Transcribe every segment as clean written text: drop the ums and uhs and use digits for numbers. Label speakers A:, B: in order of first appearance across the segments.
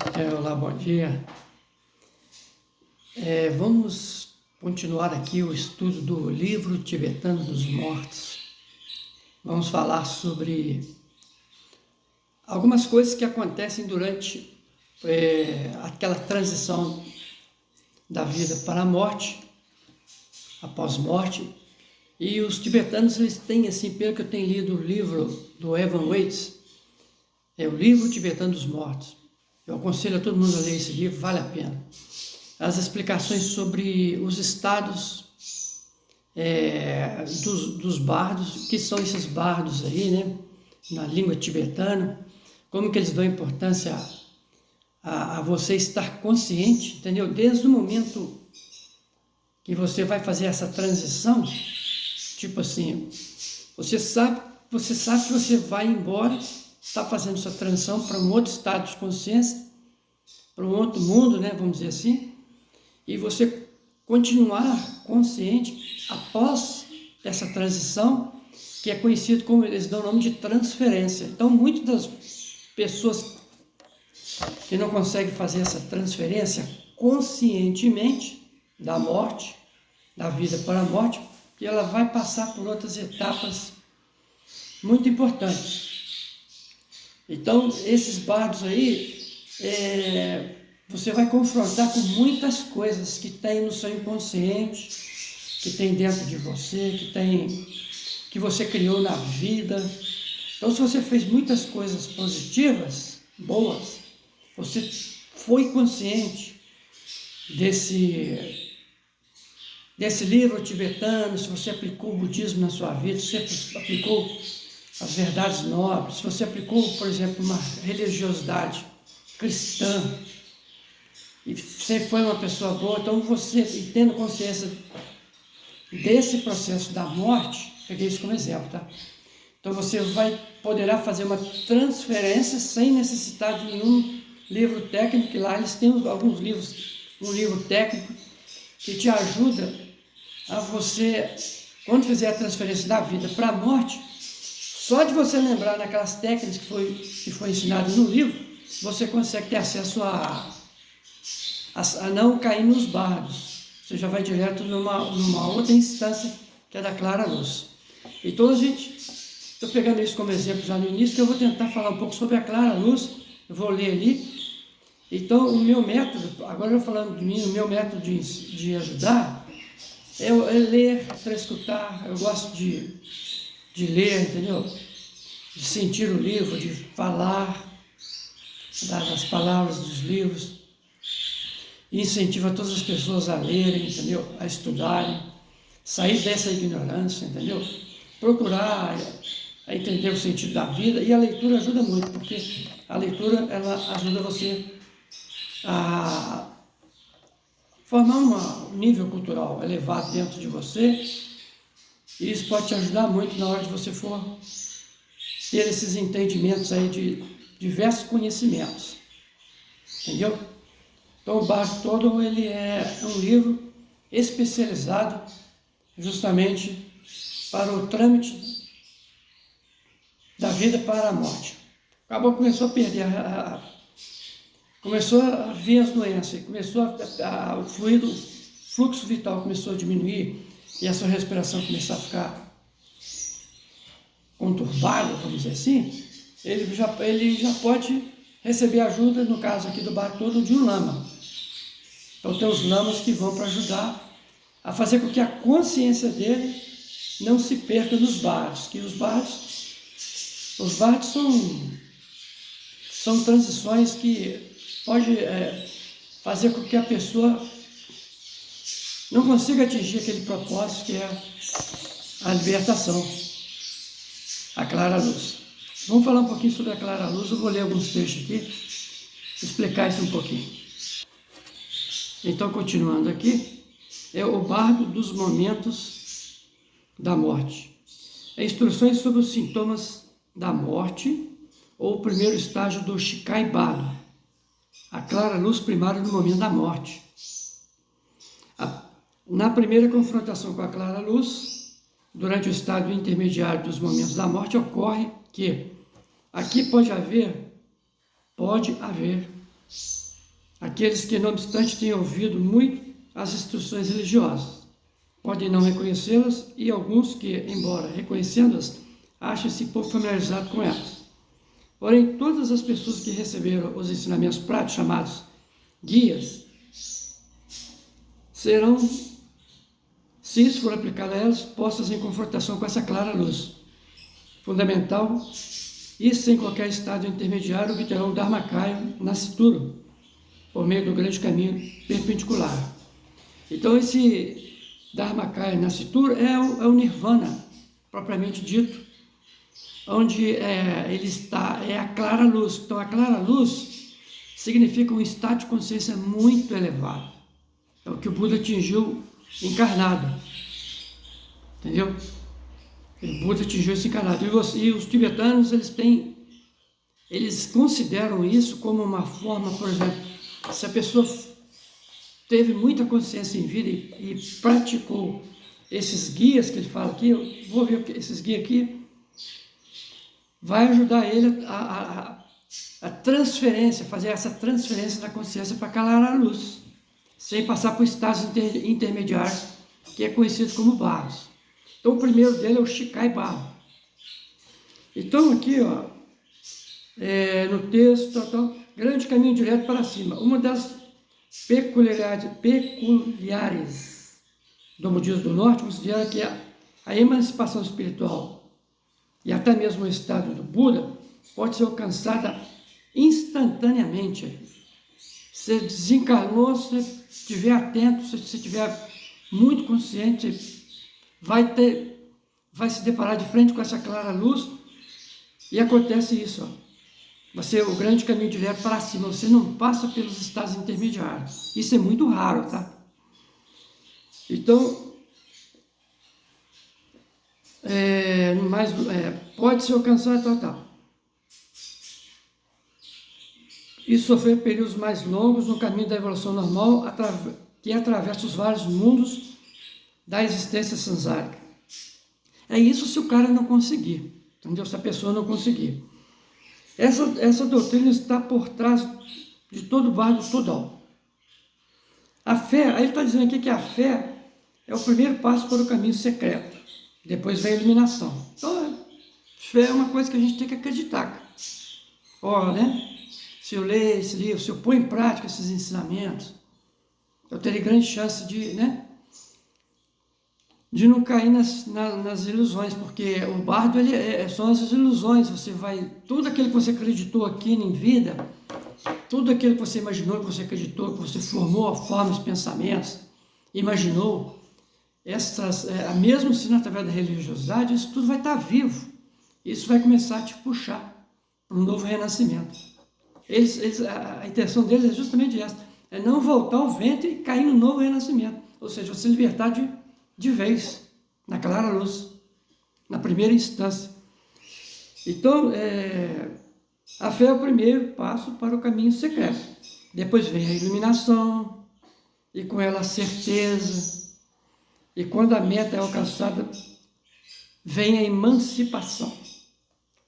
A: Olá, bom dia. Vamos continuar aqui o estudo do livro tibetano dos mortos. Vamos falar sobre algumas coisas que acontecem durante aquela transição da vida para a morte, após morte. E os tibetanos, eles têm, assim, pelo que eu tenho lido o livro do Evan Waits, é o livro tibetano dos mortos. Eu aconselho a todo mundo a ler esse livro, vale a pena. As explicações sobre os estados dos bardos, o que são esses bardos aí, né, na língua tibetana, como que eles dão importância a você estar consciente, entendeu? Desde o momento que você vai fazer essa transição, tipo assim, você sabe que você vai embora, está fazendo sua transição para um outro estado de consciência, para um outro mundo, né, vamos dizer assim, e você continuar consciente após essa transição, que é conhecido como, eles dão o nome de transferência. Então, muitas das pessoas que não conseguem fazer essa transferência conscientemente da morte, da vida para a morte, que ela vai passar por outras etapas muito importantes. Então, esses bardos aí, você vai confrontar com muitas coisas que tem no seu inconsciente, que tem dentro de você, que você criou na vida. Então, se você fez muitas coisas positivas, boas, você foi consciente desse livro tibetano, se você aplicou o budismo na sua vida, se você aplicou as verdades nobres, se você aplicou, por exemplo, uma religiosidade cristã, e você foi uma pessoa boa, então você, tendo consciência desse processo da morte, peguei isso como exemplo, tá? Então você poderá fazer uma transferência sem necessidade de nenhum livro técnico, que lá eles têm alguns livros, um livro técnico que te ajuda a você, quando fizer a transferência da vida para a morte, só de você lembrar daquelas técnicas que foi ensinado no livro, você consegue ter acesso a não cair nos bardos. Você já vai direto numa outra instância, que é da clara luz. Então, estou pegando isso como exemplo já no início, que eu vou tentar falar um pouco sobre a clara luz, eu vou ler ali. Então, o meu método, agora eu falando de mim, o meu método de ajudar é ler para escutar. Eu gosto de ler, entendeu? De sentir o livro, de falar das palavras dos livros. E incentiva todas as pessoas a lerem, entendeu? A estudarem, sair dessa ignorância, entendeu? Procurar a entender o sentido da vida. E a leitura ajuda muito, porque a leitura, ela ajuda você a formar um nível cultural elevado dentro de você, e isso pode te ajudar muito na hora de você for ter esses entendimentos aí de diversos conhecimentos, entendeu? Então, o Bardo todo, ele é um livro especializado justamente para o trâmite da vida para a morte. Acabou, começou a perder, começou a vir as doenças, começou o fluxo vital começou a diminuir, e a sua respiração começou a ficar conturbada, vamos dizer assim, ele já pode receber ajuda, no caso aqui do Bardo todo, de um lama. Então tem os lamas que vão para ajudar a fazer com que a consciência dele não se perca nos bardos, que os bardos são transições que pode fazer com que a pessoa não consiga atingir aquele propósito que é a libertação, a clara luz. Vamos falar um pouquinho sobre a clara luz. Eu vou ler alguns textos aqui, explicar isso um pouquinho. Então, continuando aqui, é o bardo dos momentos da morte. Instruções sobre os sintomas da morte, ou o primeiro estágio do Shikai Bardo, a clara luz primária no momento da morte. Na primeira confrontação com a clara luz, durante o estágio intermediário dos momentos da morte, ocorre que aqui pode haver Aqueles que, não obstante, têm ouvido muito as instruções religiosas, podem não reconhecê-las, e alguns que, embora reconhecendo-as, acham-se pouco familiarizados com elas. Porém, todas as pessoas que receberam os ensinamentos práticos, chamados guias, serão, se isso for aplicado a elas, postas em confrontação com essa clara luz fundamental, e sem qualquer estado intermediário obterão o Dharmakaya nascituro, por meio do grande caminho perpendicular. Então, esse Dharmakaya nascituro é o Nirvana, propriamente dito, onde ele está, é a clara luz. Então, a clara luz significa um estado de consciência muito elevado. É o que o Buda atingiu encarnado. Entendeu? O Buda atingiu esse encarnado. E os tibetanos, eles consideram isso como uma forma, por exemplo, se a pessoa teve muita consciência em vida e praticou esses guias que ele fala aqui, eu vou ver esses guias aqui, vai ajudar ele a transferência, fazer essa transferência da consciência para calar a luz, sem passar por estados intermediários, que é conhecido como barros. Então, o primeiro dele é o Shikai Barro. Então, aqui, ó, no texto, grande caminho direto para cima. Uma das peculiares do budismo do norte considera que a emancipação espiritual e até mesmo o estado do Buda pode ser alcançada instantaneamente. Você desencarnou, se estiver atento, se você estiver muito consciente, vai se deparar de frente com essa clara luz, e acontece isso, ó. Você, o grande caminho direto para cima, você não passa pelos estados intermediários. Isso é muito raro, tá? Então, pode se alcançar tal. E sofrer períodos mais longos no caminho da evolução normal, que atravessa os vários mundos da existência sansárica. É isso se o cara não conseguir, entendeu? Se a pessoa não conseguir. Essa doutrina está por trás de todo o bardo todal. A fé, aí ele está dizendo aqui que a fé é o primeiro passo para o caminho secreto. Depois vem a iluminação. Então, fé é uma coisa que a gente tem que acreditar. Ó, né? Se eu ler esse livro, se eu pôr em prática esses ensinamentos, eu terei grande chance de não cair nas ilusões, porque o bardo são as ilusões. Tudo aquilo que você acreditou aqui em vida, tudo aquilo que você imaginou, que você acreditou, que você formou formas, pensamentos, imaginou, mesmo sendo através da religiosidade, isso tudo vai estar vivo. Isso vai começar a te puxar para um novo renascimento. A intenção deles é justamente essa, é não voltar ao ventre e cair no novo renascimento, ou seja, você libertar de vez, na clara luz, na primeira instância. Então, a fé é o primeiro passo para o caminho secreto. Depois vem a iluminação, e com ela a certeza, e quando a meta é alcançada, vem a emancipação.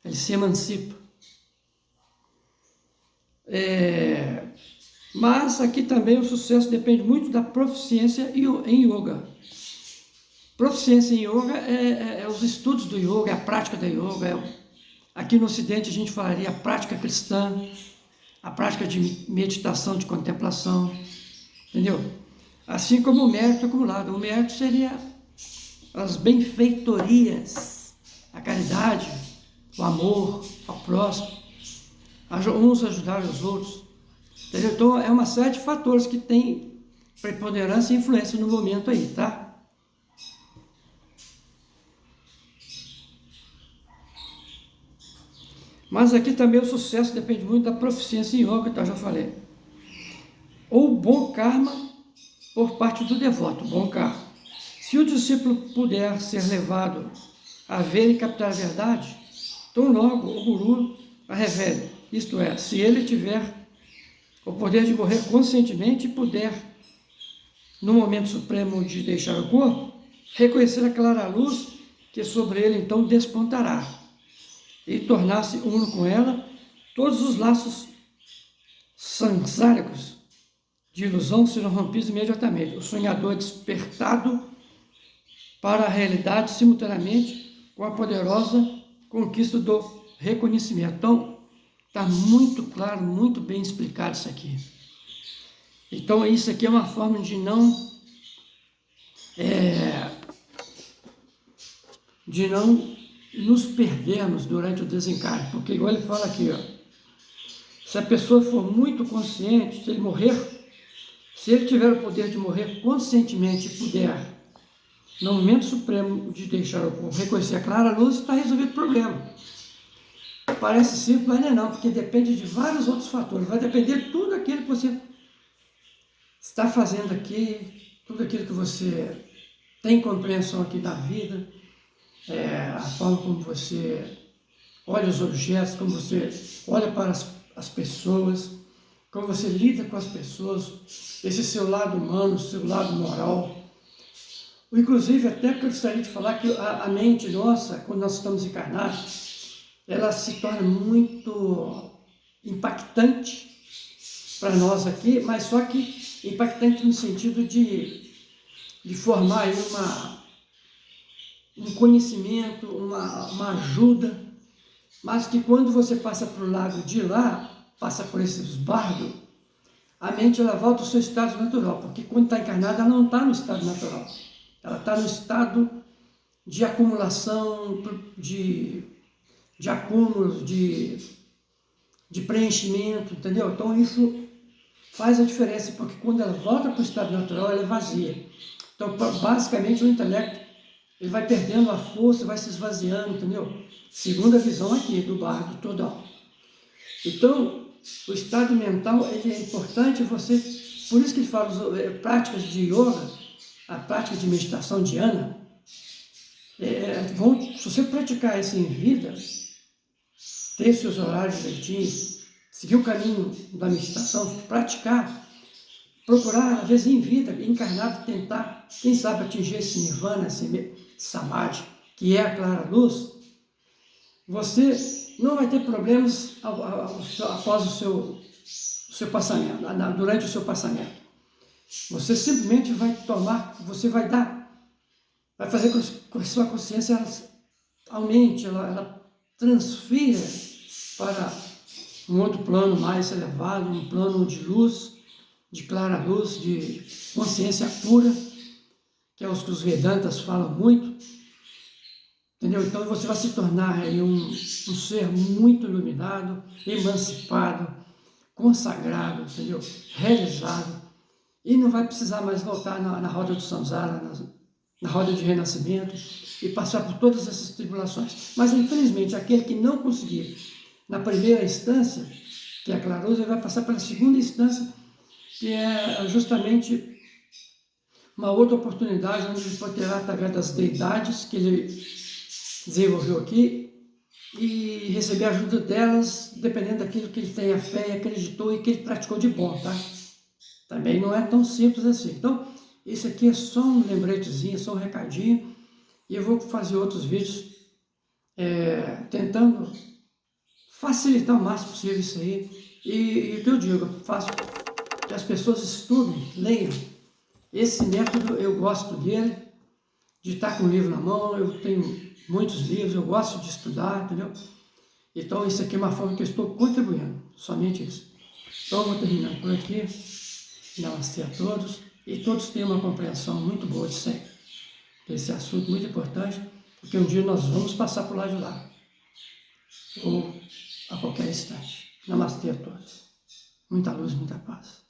A: Ele se emancipa. Mas aqui também o sucesso depende muito da proficiência em yoga. Proficiência em yoga é os estudos do yoga, é a prática da yoga. Aqui no Ocidente a gente falaria a prática cristã, a prática de meditação, de contemplação, entendeu? Assim como o mérito acumulado. O mérito seria as benfeitorias, a caridade, o amor ao próximo, uns ajudar os outros, entendeu? Então é uma série de fatores que tem preponderância e influência no momento aí, tá? Mas aqui também o sucesso depende muito da proficiência em yoga, então já falei. Ou bom karma por parte do devoto, bom karma. Se o discípulo puder ser levado a ver e captar a verdade, tão logo o guru a revele. Isto é, se ele tiver o poder de morrer conscientemente e puder, no momento supremo de deixar o corpo, reconhecer a clara luz que sobre ele então despontará, e tornar-se uno com ela, todos os laços sansáricos de ilusão serão rompidos imediatamente. O sonhador é despertado para a realidade simultaneamente com a poderosa conquista do reconhecimento. Então, está muito claro, muito bem explicado isso aqui. Então, isso aqui é uma forma de não nos perdermos durante o desencarne, porque igual ele fala aqui, ó, se a pessoa for muito consciente, se ele morrer, se ele tiver o poder de morrer conscientemente e puder, no momento supremo de deixar o corpo reconhecer a clara luz, está resolvido o problema. Parece simples, mas não, porque depende de vários outros fatores, vai depender de tudo aquilo que você está fazendo aqui, tudo aquilo que você tem compreensão aqui da vida, a forma como você olha os objetos, como você olha para as pessoas, como você lida com as pessoas, esse seu lado humano, seu lado moral. Inclusive, até que eu gostaria de falar que a mente nossa, quando nós estamos encarnados, ela se torna muito impactante para nós aqui, mas só que impactante no sentido de formar aí um conhecimento, uma ajuda, mas que quando você passa para o lado de lá, passa por esses bardos, a mente ela volta ao seu estado natural, porque quando está encarnada ela não está no estado natural, ela está no estado de acumulação, de acúmulos, de preenchimento, entendeu? Então isso faz a diferença, porque quando ela volta para o estado natural, ela é vazia. Então, basicamente, o intelecto ele vai perdendo a força, vai se esvaziando, entendeu? Segundo a visão aqui do bardo todal. Então, o estado mental ele é importante, por isso que ele fala práticas de yoga, a prática de meditação dhyana, se você praticar isso em vida, ter seus horários direitinhos, seguir o caminho da meditação, praticar, procurar, às vezes em vida, encarnado, tentar, quem sabe, atingir esse nirvana, esse samadhi, que é a clara luz, você não vai ter problemas após o seu passamento, durante o seu passamento. Você simplesmente vai vai fazer com que a sua consciência ela aumente, ela transfira para um outro plano mais elevado, um plano de luz, de clara luz, de consciência pura, que é os que os Vedantas falam muito, entendeu? Então você vai se tornar aí um ser muito iluminado, emancipado, consagrado, entendeu? Realizado, e não vai precisar mais voltar na roda do samsara, na roda de renascimento, e passar por todas essas tribulações. Mas, infelizmente, aquele que não conseguir na primeira instância, que é a clareza, ele vai passar pela segunda instância, que é justamente uma outra oportunidade onde ele poderá, através das deidades que ele desenvolveu aqui, e receber a ajuda delas, dependendo daquilo que ele tenha fé e acreditou e que ele praticou de bom, tá? Também não é tão simples assim. Então, isso aqui é só um lembretezinho, só um recadinho, e eu vou fazer outros vídeos tentando facilitar o máximo possível isso aí. E o que eu digo, eu faço que as pessoas estudem, leiam. Esse método eu gosto dele, de estar com o livro na mão, eu tenho muitos livros, eu gosto de estudar, entendeu? Então isso aqui é uma forma que eu estou contribuindo, somente isso. Então eu vou terminando por aqui. Namastê a todos, e todos tenham uma compreensão muito boa de sempre. Esse assunto muito importante, porque um dia nós vamos passar por lá de lá, ou a qualquer instante. Namastê a todos. Muita luz, muita paz.